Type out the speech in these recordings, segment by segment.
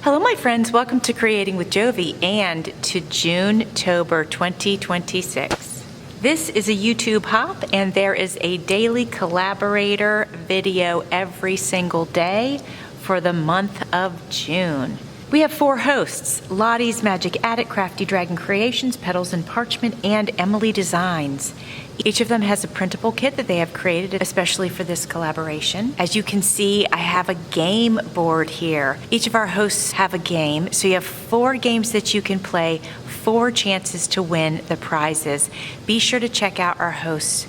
Hello my friends, welcome to Creating with Jovi and to Junetober 2026. This is a YouTube hop and there is a daily collaborator video every single day for the month of June. We have 4 hosts: Lottie's Magic Attic, Crafty Dragon Creations, Petals and Parchment, and Emily Designs. Each of them has a printable kit that they have created especially for this collaboration. As you can see, I have a game board here. Each of our hosts have a game, so you have 4 games that you can play, 4 chances to win the prizes. Be sure to check out our hosts'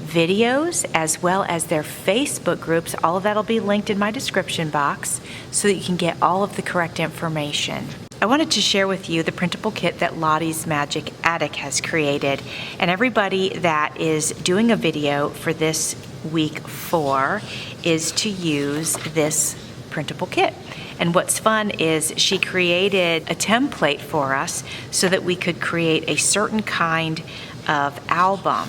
videos as well as their Facebook groups. All of that will be linked in my description box so that you can get all of the correct information. I wanted to share with you the printable kit that Lottie's Magic Attic has created, and everybody that is doing a video for this week 4 is to use this printable kit. And what's fun is she created a template for us so that we could create a certain kind of album.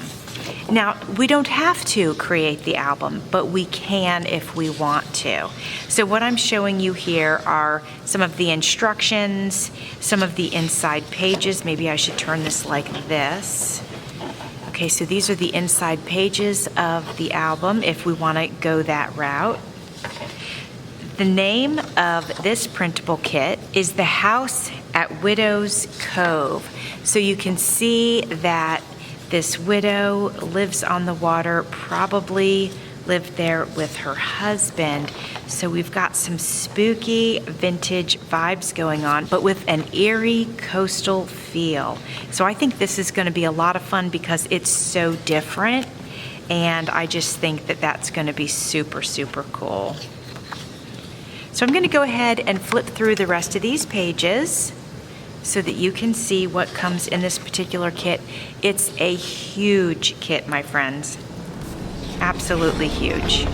Now, we don't have to create the album, but we can if we want to. So what I'm showing you here are some of the instructions, some of the inside pages. Maybe I should turn this like this. Okay, so these are the inside pages of the album if we want to go that route. The name of this printable kit is The House at Widow's Cove. So you can see that this widow lives on the water, probably lived there with her husband. So we've got some spooky vintage vibes going on, but with an eerie coastal feel. So I think this is going to be a lot of fun because it's so different, and I just think that that's going to be super, super cool. So I'm going to go ahead and flip through the rest of these pages so that you can see what comes in this particular kit. It's a huge kit, my friends. Absolutely huge.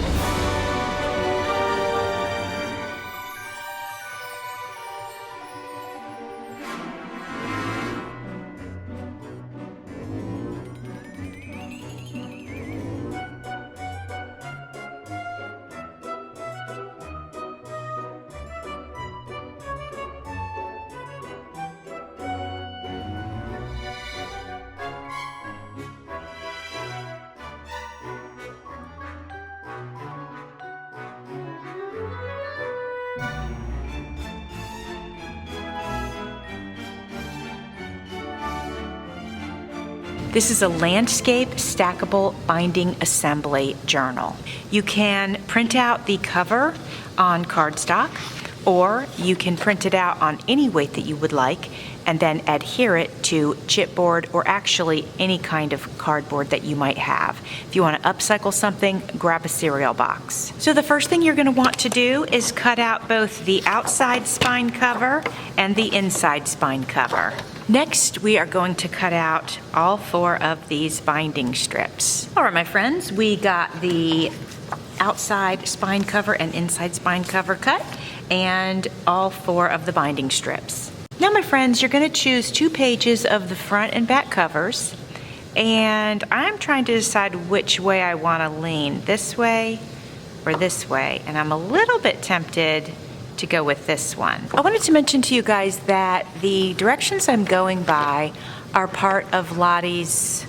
This is a landscape stackable binding assembly journal. You can print out the cover on cardstock, or you can print it out on any weight that you would like and then adhere it to chipboard or actually any kind of cardboard that you might have. If you want to upcycle something, grab a cereal box. So the first thing you're going to want to do is cut out both the outside spine cover and the inside spine cover. Next, we are going to cut out all 4 of these binding strips. All right, my friends, we got the outside spine cover and inside spine cover cut, and all 4 of the binding strips. Now, my friends, you're going to choose 2 pages of the front and back covers, and I'm trying to decide which way I want to lean, this way or this way, and I'm a little bit tempted to go with this one. I wanted to mention to you guys that the directions I'm going by are part of Lottie's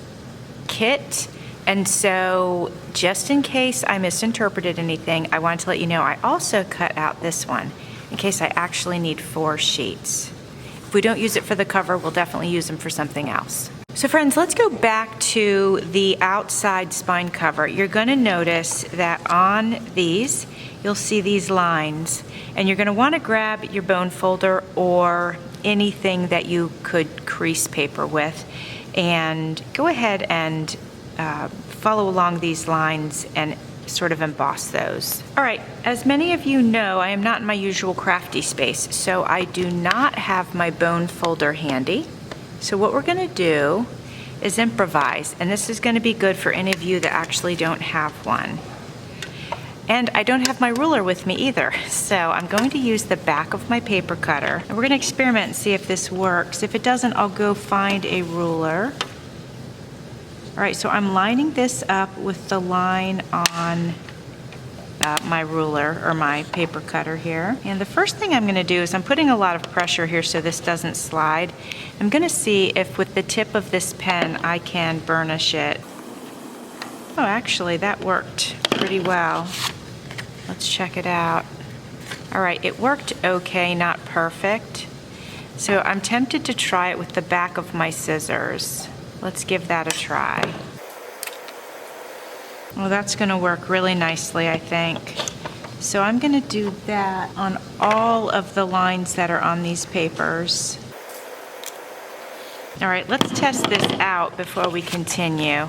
kit, and so just in case I misinterpreted anything, I wanted to let you know I also cut out this one in case I actually need 4 sheets. If we don't use it for the cover, we'll definitely use them for something else. So friends, let's go back to the outside spine cover. You're going to notice that on these, you'll see these lines, and you're going to want to grab your bone folder or anything that you could crease paper with and go ahead and follow along these lines and sort of emboss those. All right, as many of you know, I am not in my usual crafty space, so I do not have my bone folder handy. So what we're going to do is improvise, and this is going to be good for any of you that actually don't have one. And I don't have my ruler with me either, so I'm going to use the back of my paper cutter. And we're going to experiment and see if this works. If it doesn't, I'll go find a ruler. All right, so I'm lining this up with the line on my ruler or my paper cutter here. And the first thing I'm gonna do is I'm putting a lot of pressure here so this doesn't slide. I'm gonna see if with the tip of this pen I can burnish it. Oh, actually that worked pretty well. Let's check it out. All right, it worked okay, not perfect. So I'm tempted to try it with the back of my scissors. Let's give that a try. Well, that's gonna work really nicely, I think. So I'm gonna do that on all of the lines that are on these papers. All right, let's test this out before we continue.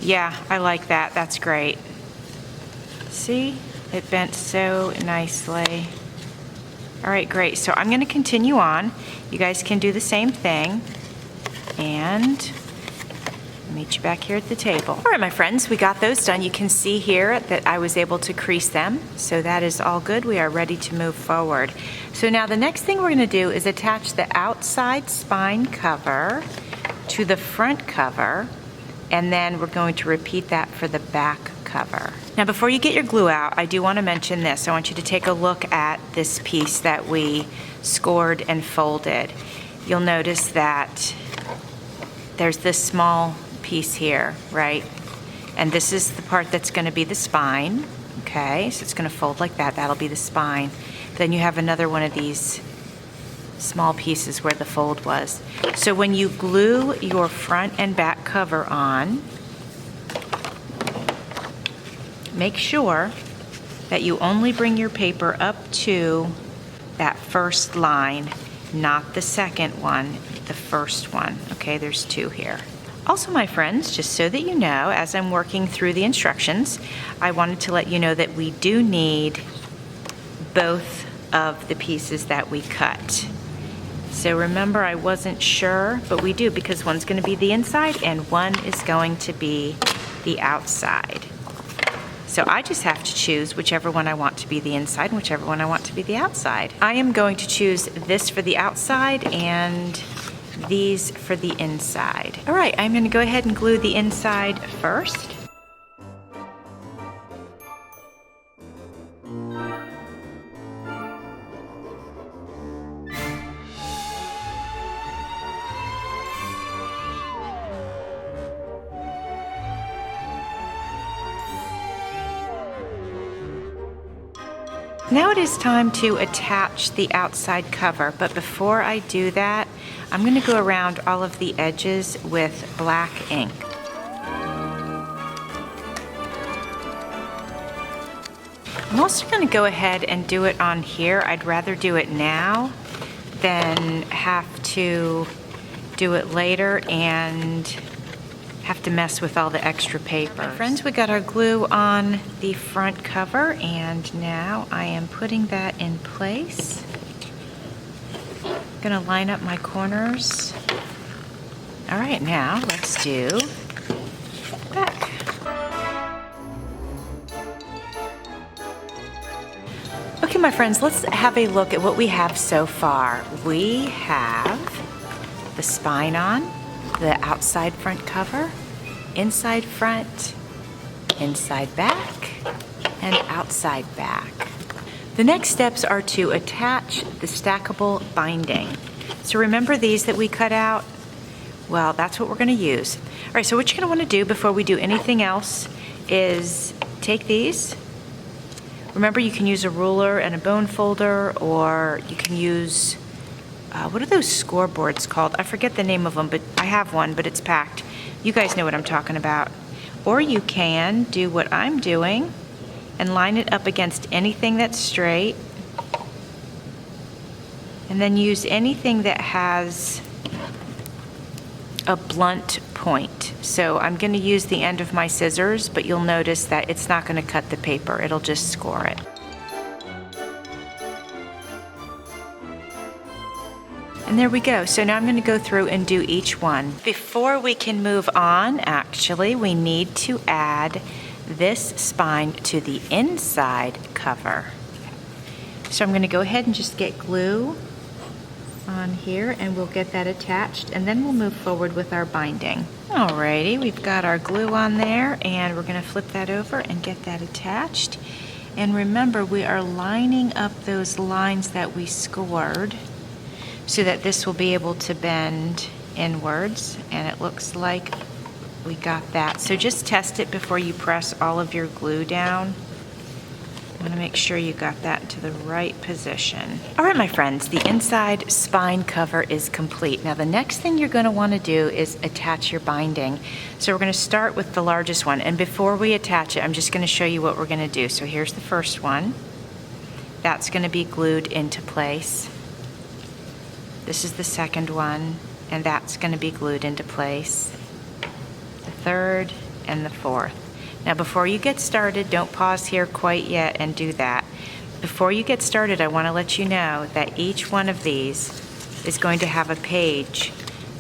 Yeah, I like that, that's great. See, it bent so nicely. All right, great, so I'm gonna continue on. You guys can do the same thing. And I'll meet you back here at the table. All right, my friends, we got those done. You can see here that I was able to crease them. So that is all good. We are ready to move forward. So now the next thing we're gonna do is attach the outside spine cover to the front cover, and then we're going to repeat that for the back cover. Now before you get your glue out, I do wanna mention this. I want you to take a look at this piece that we scored and folded. You'll notice that there's this small piece here, right? And this is the part that's gonna be the spine, okay? So it's gonna fold like that, that'll be the spine. Then you have another one of these small pieces where the fold was. So when you glue your front and back cover on, make sure that you only bring your paper up to that first line, not the second one, the first one. Okay, there's two here. Also, my friends, just so that you know, as I'm working through the instructions, I wanted to let you know that we do need both of the pieces that we cut. So remember, I wasn't sure, but we do, because one's going to be the inside and one is going to be the outside. So I just have to choose whichever one I want to be the inside and whichever one I want to be the outside. I am going to choose this for the outside and these for the inside. All right, I'm going to go ahead and glue the inside first. Now it is time to attach the outside cover, but before I do that, I'm going to go around all of the edges with black ink. I'm also going to go ahead and do it on here. I'd rather do it now than have to do it later and have to mess with all the extra paper. Okay, friends, we got our glue on the front cover, and now I am putting that in place. I'm gonna line up my corners. All right, now let's do back. Okay, my friends, let's have a look at what we have so far. We have the spine on, the outside front cover, inside front, inside back, and outside back. The next steps are to attach the stackable binding. So remember these that we cut out? Well, that's what we're gonna use. All right, so what you're gonna wanna do before we do anything else is take these. Remember, you can use a ruler and a bone folder, or you can use what are those scoreboards called? I forget the name of them, but I have one, but it's packed. You guys know what I'm talking about. Or you can do what I'm doing and line it up against anything that's straight, and then use anything that has a blunt point. So I'm going to use the end of my scissors, but you'll notice that it's not going to cut the paper. It'll just score it. And there we go. So now I'm going to go through and do each one. Before we can move on, actually, we need to add this spine to the inside cover. So I'm going to go ahead and just get glue on here, and we'll get that attached, and then we'll move forward with our binding. Alrighty, we've got our glue on there and we're going to flip that over and get that attached. And remember, we are lining up those lines that we scored so that this will be able to bend inwards, and it looks like we got that. So just test it before you press all of your glue down. I want to make sure you got that into the right position. All right, my friends, the inside spine cover is complete. Now the next thing you're going to want to do is attach your binding. So we're going to start with the largest one, and before we attach it, I'm just going to show you what we're going to do. So here's the first one. That's going to be glued into place. This is the second one, and that's going to be glued into place. The third and the fourth. Now before you get started, don't pause here quite yet and do that. Before you get started, I want to let you know that each one of these is going to have a page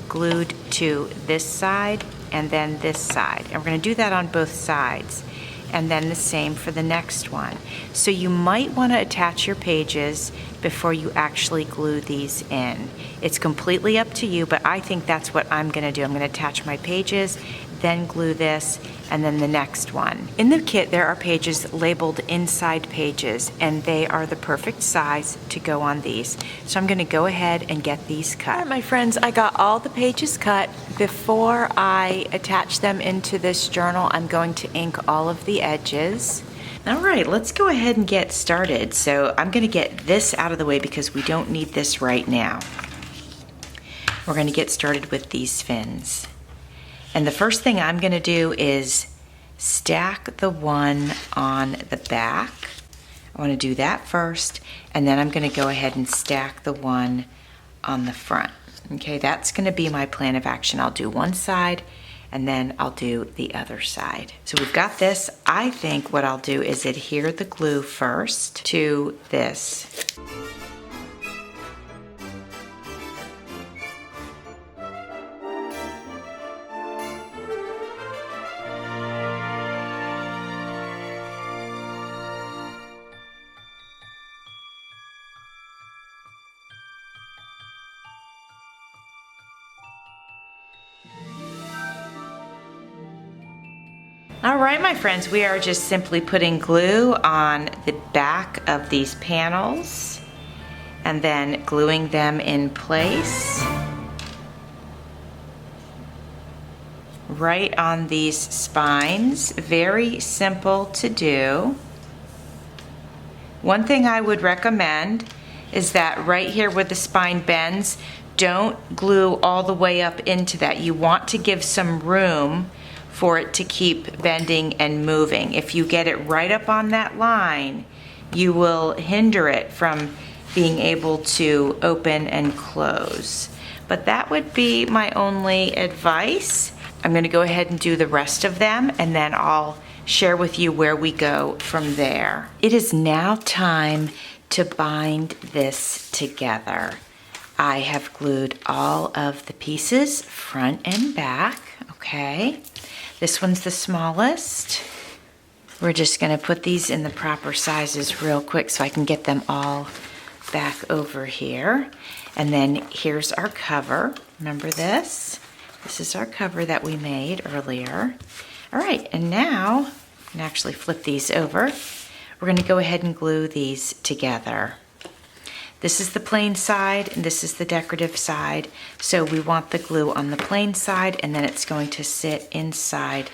glued to this side and then this side. And we're going to do that on both sides. And then the same for the next one. So you might want to attach your pages before you actually glue these in. It's completely up to you, but I think that's what I'm going to do. I'm going to attach my pages, then glue this, and then the next one. In the kit, there are pages labeled inside pages, and they are the perfect size to go on these. So I'm going to go ahead and get these cut. All right, my friends, I got all the pages cut. Before I attach them into this journal, I'm going to ink all of the edges. All right, let's go ahead and get started. So I'm going to get this out of the way because we don't need this right now. We're going to get started with these fins. And the first thing I'm going to do is stack the one on the back. I want to do that first, and then I'm going to go ahead and stack the one on the front. Okay, that's going to be my plan of action. I'll do one side, and then I'll do the other side. So we've got this. I think what I'll do is adhere the glue first to this. All right, my friends, we are just simply putting glue on the back of these panels and then gluing them in place right on these spines. Very simple to do. One thing I would recommend is that right here where the spine bends, don't glue all the way up into that. You want to give some room for it to keep bending and moving. If you get it right up on that line, you will hinder it from being able to open and close. But that would be my only advice. I'm going to go ahead and do the rest of them, and then I'll share with you where we go from there. It is now time to bind this together. I have glued all of the pieces front and back, okay? This one's the smallest. We're just going to put these in the proper sizes real quick so I can get them all back over here. And then here's our cover. Remember this? This is our cover that we made earlier. All right, and now, I can actually flip these over. We're going to go ahead and glue these together. This is the plain side, and this is the decorative side. So we want the glue on the plain side, and then it's going to sit inside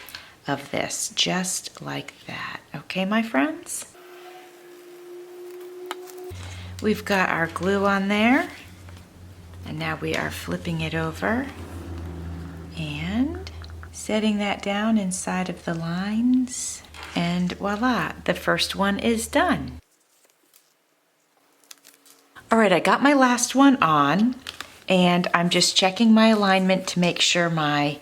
of this, just like that. Okay, my friends? We've got our glue on there, and now we are flipping it over and setting that down inside of the lines. And voila, the first one is done. All right, I got my last one on, and I'm just checking my alignment to make sure my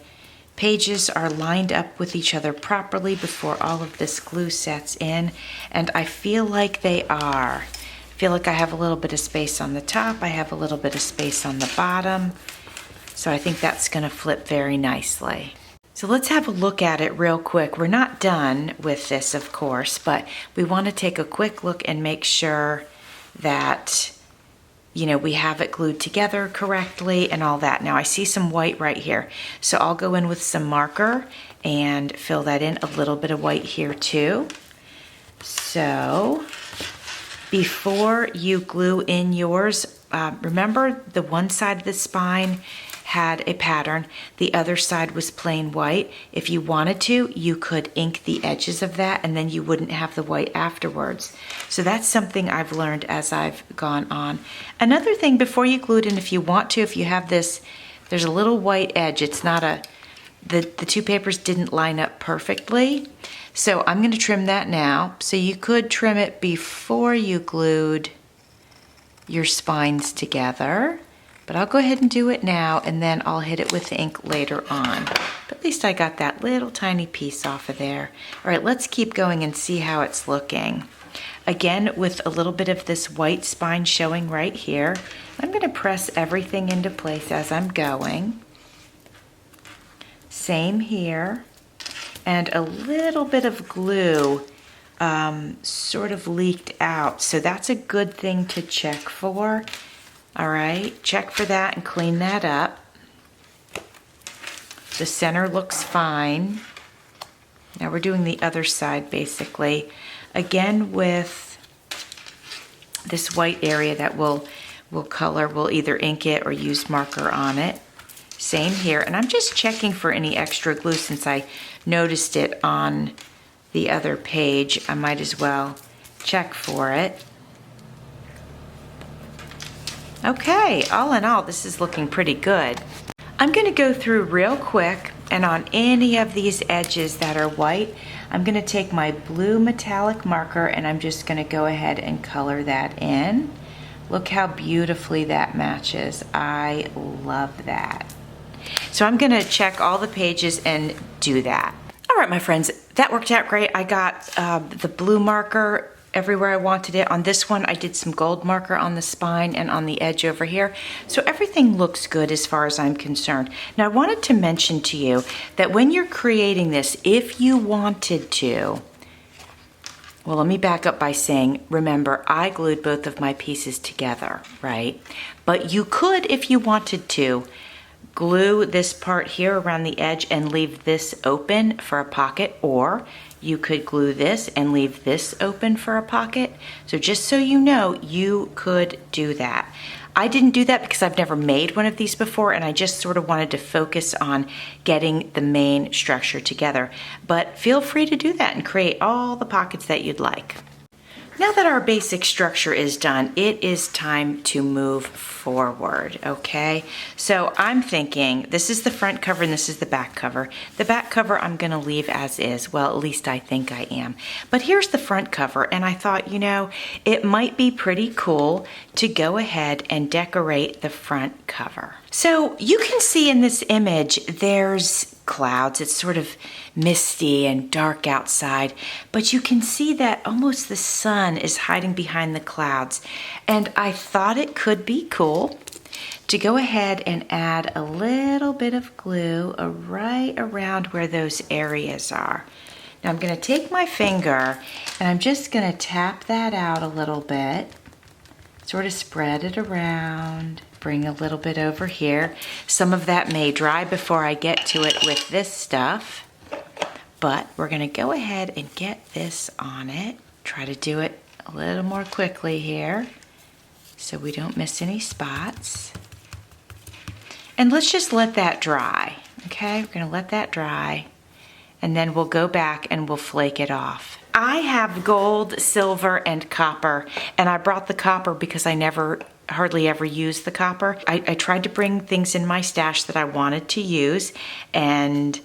pages are lined up with each other properly before all of this glue sets in, and I feel like they are. I feel like I have a little bit of space on the top, I have a little bit of space on the bottom, so I think that's going to flip very nicely. So let's have a look at it real quick. We're not done with this, of course, but we want to take a quick look and make sure that you know, we have it glued together correctly and all that. Now I see some white right here, so I'll go in with some marker and fill that in. A little bit of white here too. So before you glue in yours, remember the one side of the spine had a pattern, the other side was plain white. If you wanted to, you could ink the edges of that and then you wouldn't have the white afterwards. So that's something I've learned as I've gone on. Another thing before you glue it in, if you want to, if you have this, there's a little white edge. It's not the two papers didn't line up perfectly. So I'm gonna trim that now. So you could trim it before you glued your spines together. But I'll go ahead and do it now, and then I'll hit it with the ink later on. But at least I got that little tiny piece off of there. All right, let's keep going and see how it's looking. Again, with a little bit of this white spine showing right here, I'm gonna press everything into place as I'm going. Same here. And a little bit of glue sort of leaked out, so that's a good thing to check for. All right, check for that and clean that up. The center looks fine. Now we're doing the other side basically. Again with this white area that we'll color, we'll either ink it or use marker on it. Same here, and I'm just checking for any extra glue since I noticed it on the other page. I might as well check for it. Okay, all in all, this is looking pretty good. I'm gonna go through real quick, and on any of these edges that are white, I'm gonna take my blue metallic marker and I'm just gonna go ahead and color that in. Look how beautifully that matches. I love that. So I'm gonna check all the pages and do that. All right, my friends, that worked out great. I got the blue marker everywhere I wanted it. On this one, I did some gold marker on the spine and on the edge over here. So everything looks good as far as I'm concerned. Now I wanted to mention to you that when you're creating this, if you wanted to, well, let me back up by saying, remember, I glued both of my pieces together, right? But you could, if you wanted to, glue this part here around the edge and leave this open for a pocket, or you could glue this and leave this open for a pocket. So just so you know, you could do that. I didn't do that because I've never made one of these before, and I just sort of wanted to focus on getting the main structure together. But feel free to do that and create all the pockets that you'd like. Now that our basic structure is done, it is time to move forward, okay? So I'm thinking, this is the front cover and this is the back cover. The back cover I'm gonna leave as is. Well, at least I think I am. But here's the front cover, and I thought, you know, it might be pretty cool to go ahead and decorate the front cover. So you can see in this image, there's clouds. It's sort of misty and dark outside, but you can see that almost the sun is hiding behind the clouds. And I thought it could be cool to go ahead and add a little bit of glue right around where those areas are. Now I'm going to take my finger and I'm just going to tap that out a little bit, sort of spread it around. Bring a little bit over here. Some of that may dry before I get to it with this stuff, but we're gonna go ahead and get this on it. Try to do it a little more quickly here so we don't miss any spots. And let's just let that dry, okay? We're gonna let that dry, and then we'll go back and we'll flake it off. I have gold, silver, and copper, and I brought the copper because I hardly ever use the copper. I tried to bring things in my stash that I wanted to use, and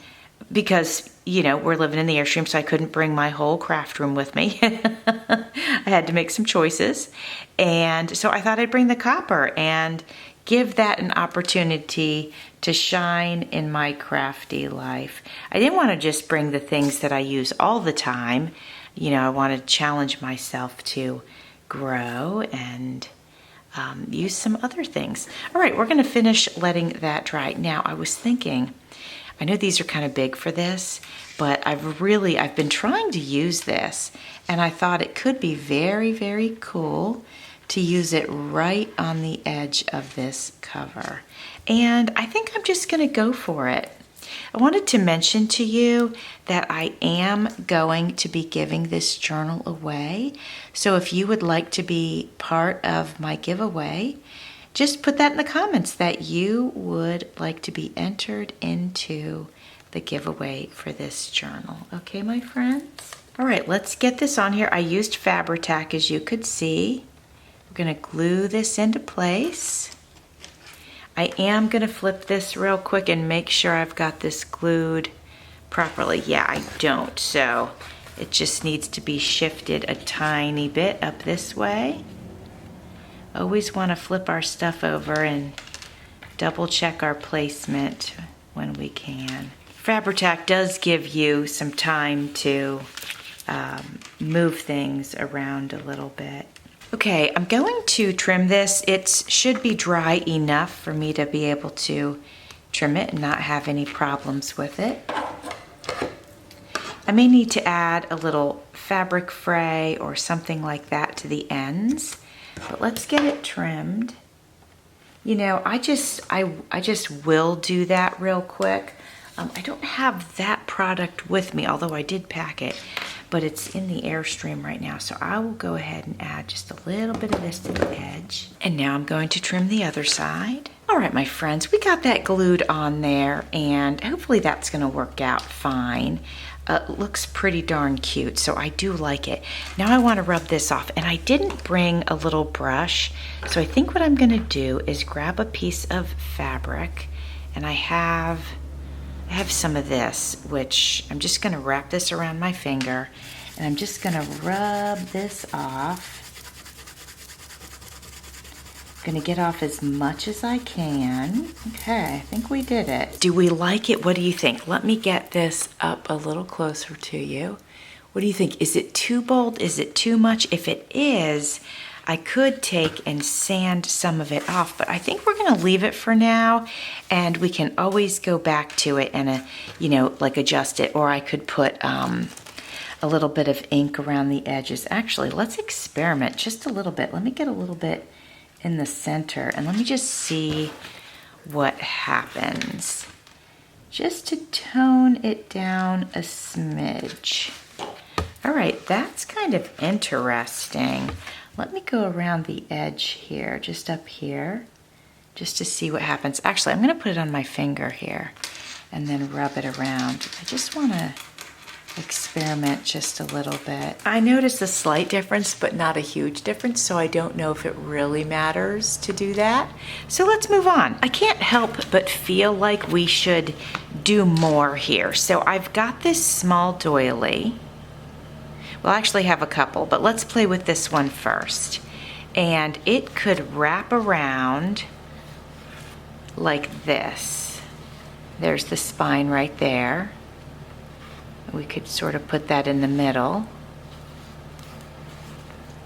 because, you know, we're living in the Airstream, so I couldn't bring my whole craft room with me. I had to make some choices, and so I thought I'd bring the copper and give that an opportunity to shine in my crafty life. I didn't want to just bring the things that I use all the time. You know, I wanted to challenge myself to grow and use some other things. All right, we're gonna finish letting that dry. Now, I was thinking, I know these are kind of big for this, but I've been trying to use this, and I thought it could be very, very cool to use it right on the edge of this cover. And I think I'm just gonna go for it. I wanted to mention to you that I am going to be giving this journal away. So if you would like to be part of my giveaway, just put that in the comments that you would like to be entered into the giveaway for this journal. Okay, my friends? All right, let's get this on here. I used Fabri-Tac, as you could see. We're gonna glue this into place. I am gonna flip this real quick and make sure I've got this glued properly. Yeah, I don't, so it just needs to be shifted a tiny bit up this way. Always wanna flip our stuff over and double check our placement when we can. Fabri-Tac does give you some time to move things around a little bit. Okay, I'm going to trim this. It should be dry enough for me to be able to trim it and not have any problems with it. I may need to add a little fabric fray or something like that to the ends, but let's get it trimmed. You know, I just will do that real quick. I don't have that product with me, although I did pack it, but it's in the Airstream right now. So I will go ahead and add just a little bit of this to the edge. And now I'm going to trim the other side. All right, my friends, we got that glued on there, and hopefully that's gonna work out fine. It looks pretty darn cute, so I do like it. Now I wanna rub this off, and I didn't bring a little brush, so I think what I'm gonna do is grab a piece of fabric, and I have some of this, which I'm just gonna wrap this around my finger, and I'm just gonna rub this off. I'm gonna get off as much as I can. Okay, I think we did it. Do we like it? What do you think? Let me get this up a little closer to you. What do you think? Is it too bold? Is it too much? If it is, I could take and sand some of it off, but I think we're gonna leave it for now, and we can always go back to it and, you know, like adjust it, or I could put a little bit of ink around the edges. Actually, let's experiment just a little bit. Let me get a little bit in the center, and let me just see what happens. Just to tone it down a smidge. All right, that's kind of interesting. Let me go around the edge here, just up here, just to see what happens. Actually, I'm gonna put it on my finger here and then rub it around. I just wanna experiment just a little bit. I noticed a slight difference, but not a huge difference, so I don't know if it really matters to do that. So let's move on. I can't help but feel like we should do more here. So I've got this small doily. We'll actually have a couple, but let's play with this one first. And it could wrap around like this. There's the spine right there. We could sort of put that in the middle.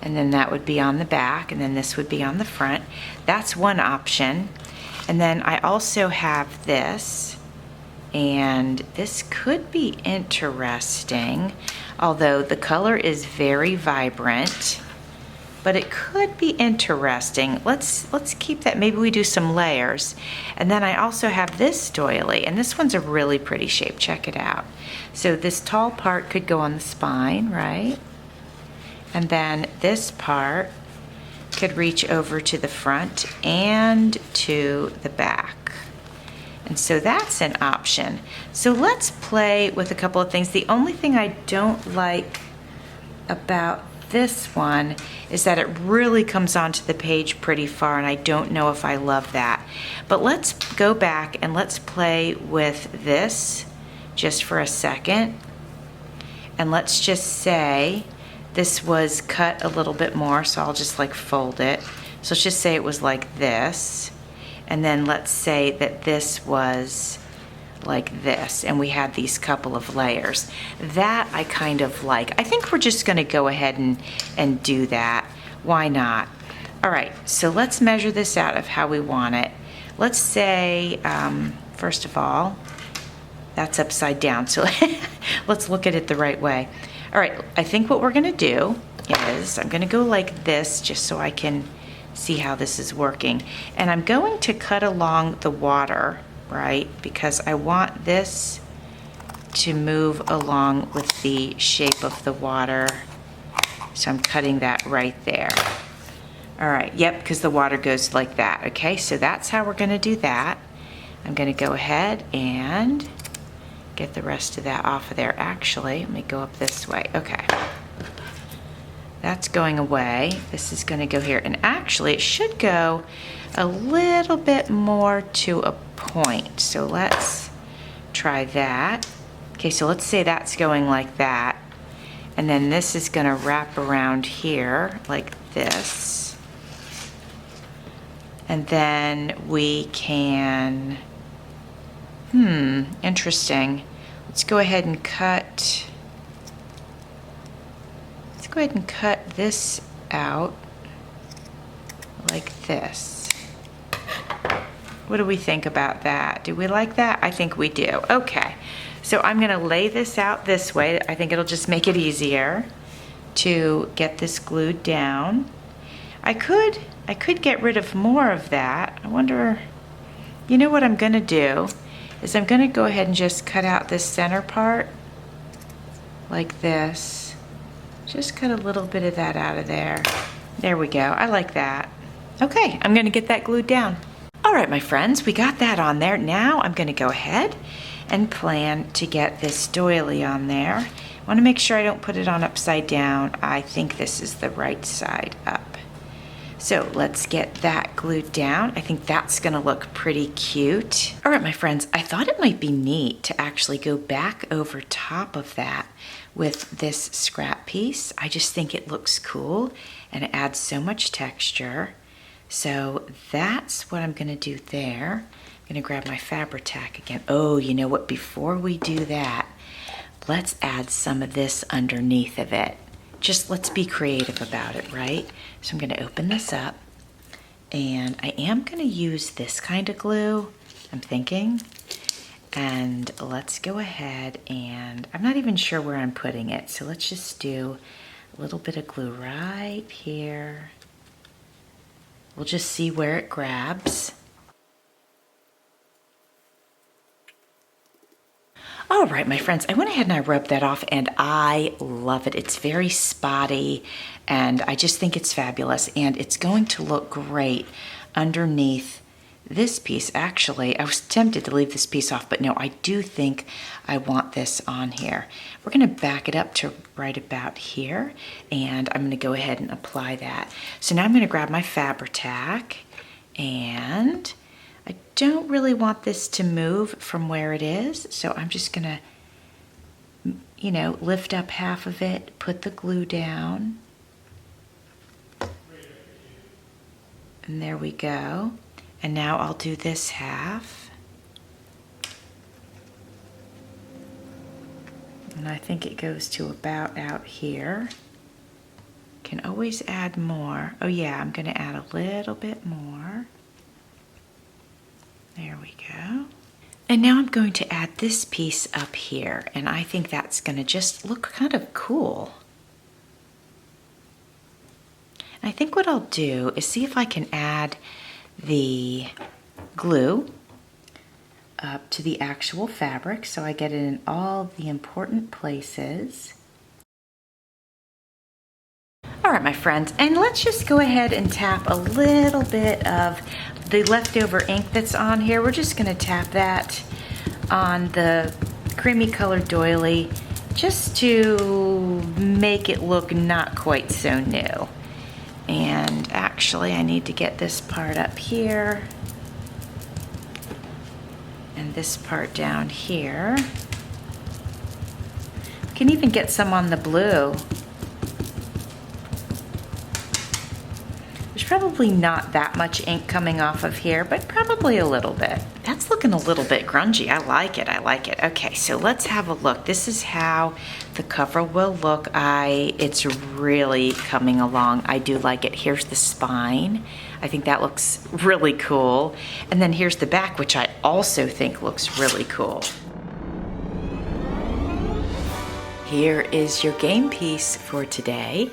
And then that would be on the back, and then this would be on the front. That's one option. And then I also have this, and this could be interesting, although the color is very vibrant, but it could be interesting. Let's keep that. Maybe we do some layers. And then I also have this doily, and this one's a really pretty shape. Check it out. So this tall part could go on the spine, right? And then this part could reach over to the front and to the back. And so that's an option. So let's play with a couple of things. The only thing I don't like about this one is that it really comes onto the page pretty far, and I don't know if I love that. But let's go back and let's play with this just for a second. And let's just say this was cut a little bit more, so I'll just like fold it. So let's just say it was like this. And then let's say that this was like this, and we had these couple of layers. That I kind of like. I think we're just gonna go ahead and do that. Why not? All right, so let's measure this out of how we want it. Let's say, first of all, that's upside down, so let's look at it the right way. All right, I think what we're gonna do is, I'm gonna go like this just so I can see how this is working. And I'm going to cut along the water, right? Because I want this to move along with the shape of the water. So I'm cutting that right there. All right, yep, because the water goes like that, okay? So that's how we're gonna do that. I'm gonna go ahead and get the rest of that off of there. Actually, let me go up this way, okay. That's going away. This is gonna go here. And actually, it should go a little bit more to a point. So let's try that. Okay, so let's say that's going like that. And then this is gonna wrap around here like this. And then we can, interesting. Let's go ahead and cut, this out like this. What do we think about that? Do we like that? I think we do. Okay, so I'm gonna lay this out this way. I think it'll just make it easier to get this glued down. I could get rid of more of that. I wonder, you know what I'm gonna do is I'm gonna go ahead and just cut out this center part like this. Just cut a little bit of that out of there. There we go, I like that. Okay, I'm gonna get that glued down. All right, my friends, we got that on there. Now I'm gonna go ahead and plan to get this doily on there. I wanna make sure I don't put it on upside down. I think this is the right side up. So let's get that glued down. I think that's gonna look pretty cute. All right, my friends, I thought it might be neat to actually go back over top of that with this scrap piece. I just think it looks cool and it adds so much texture. So that's what I'm gonna do there. I'm gonna grab my Fabri-Tac again. Oh, you know what, before we do that, let's add some of this underneath of it. Just let's be creative about it, right? So I'm gonna open this up and I am gonna use this kind of glue, I'm thinking. And let's go ahead and, I'm not even sure where I'm putting it. So let's just do a little bit of glue right here. We'll just see where it grabs. All right, my friends, I went ahead and I rubbed that off and I love it. It's very spotty and I just think it's fabulous and it's going to look great underneath this piece. Actually, I was tempted to leave this piece off, but no, I do think I want this on here. We're gonna back it up to right about here and I'm gonna go ahead and apply that. So now I'm gonna grab my Fabri-Tac and I don't really want this to move from where it is, so I'm just gonna, you know, lift up half of it, put the glue down, and there we go. And now I'll do this half. And I think it goes to about out here. Can always add more. Oh yeah, I'm gonna add a little bit more. There we go. And now I'm going to add this piece up here, and I think that's gonna just look kind of cool. And I think what I'll do is see if I can add the glue up to the actual fabric so I get it in all the important places. All right, my friends, and let's just go ahead and tap a little bit of the leftover ink that's on here. We're just gonna tap that on the creamy colored doily just to make it look not quite so new. And actually, I need to get this part up here and this part down here. We can even get some on the blue. There's probably not that much ink coming off of here, but probably a little bit. That's looking a little bit grungy. I like it, I like it. Okay, so let's have a look. This is how the cover will look. It's really coming along. I do like it. Here's the spine. I think that looks really cool. And then here's the back, which I also think looks really cool. Here is your game piece for today.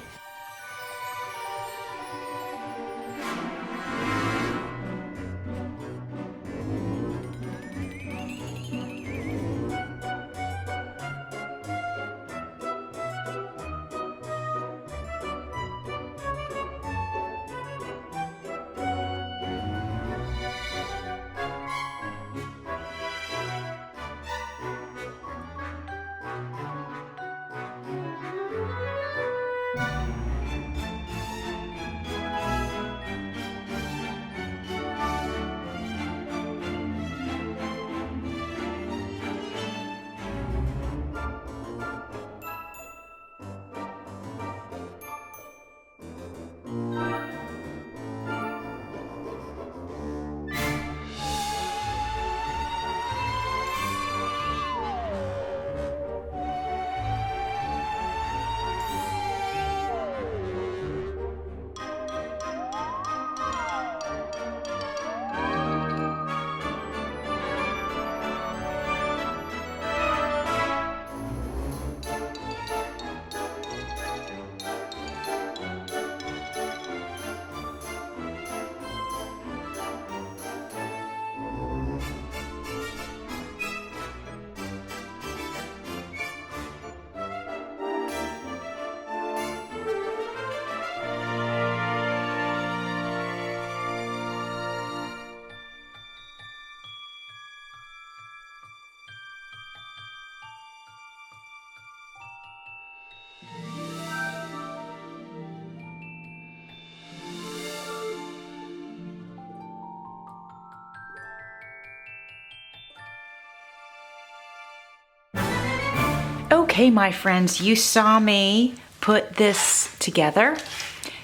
Okay, my friends, you saw me put this together.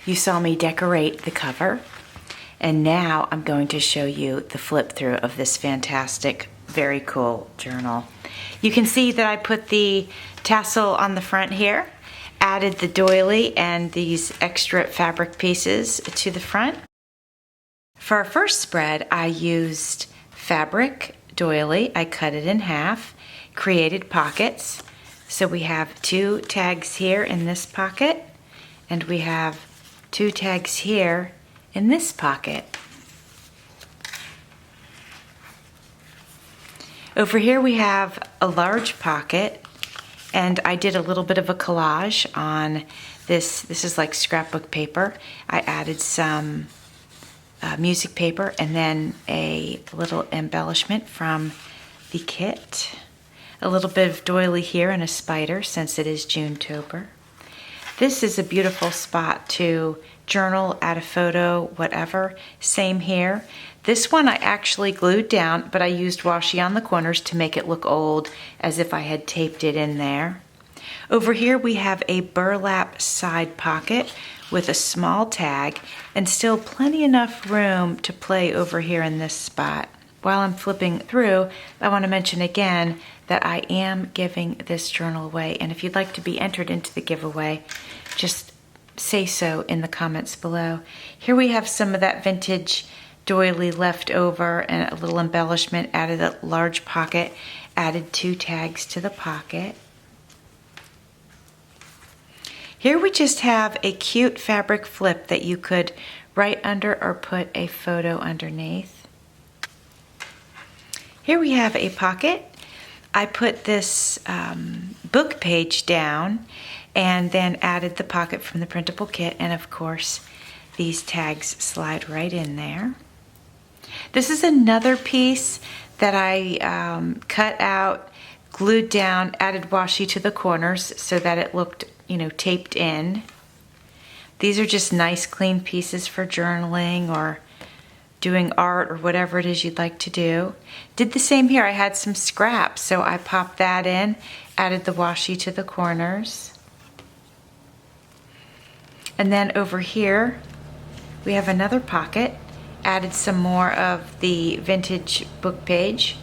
You saw me decorate the cover. And now I'm going to show you the flip through of this fantastic, very cool journal. You can see that I put the tassel on the front here, added the doily and these extra fabric pieces to the front. For our first spread, I used fabric doily. I cut it in half, created pockets. So we have 2 tags here in this pocket, and we have 2 tags here in this pocket. Over here we have a large pocket, and I did a little bit of a collage on this. This is like scrapbook paper. I added some music paper and then a little embellishment from the kit. A little bit of doily here and a spider since it is Junetober. This is a beautiful spot to journal, add a photo, whatever. Same here. This one I actually glued down, but I used washi on the corners to make it look old, as if I had taped it in there. Over here we have a burlap side pocket with a small tag and still plenty enough room to play over here in this spot. While I'm flipping through, I want to mention again that I am giving this journal away, and if you'd like to be entered into the giveaway, just say so in the comments below. Here we have some of that vintage doily left over and a little embellishment, added a large pocket, added 2 tags to the pocket. Here we just have a cute fabric flip that you could write under or put a photo underneath. Here we have a pocket. I put this book page down and then added the pocket from the printable kit, and of course these tags slide right in there. This is another piece that I cut out, glued down, added washi to the corners so that it looked, taped in. These are just nice clean pieces for journaling or doing art or whatever it is you'd like to do. Did the same here. I had some scraps, so I popped that in, added the washi to the corners. And then over here, we have another pocket, added some more of the vintage book page,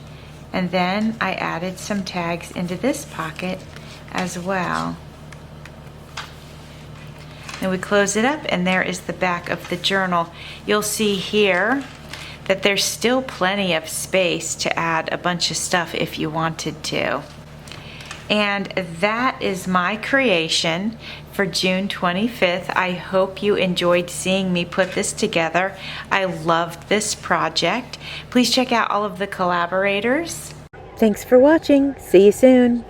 and then I added some tags into this pocket as well. And we close it up, and there is the back of the journal. You'll see here that there's still plenty of space to add a bunch of stuff if you wanted to. And that is my creation for June 25th. I hope you enjoyed seeing me put this together. I loved this project. Please check out all of the collaborators. Thanks for watching. See you soon.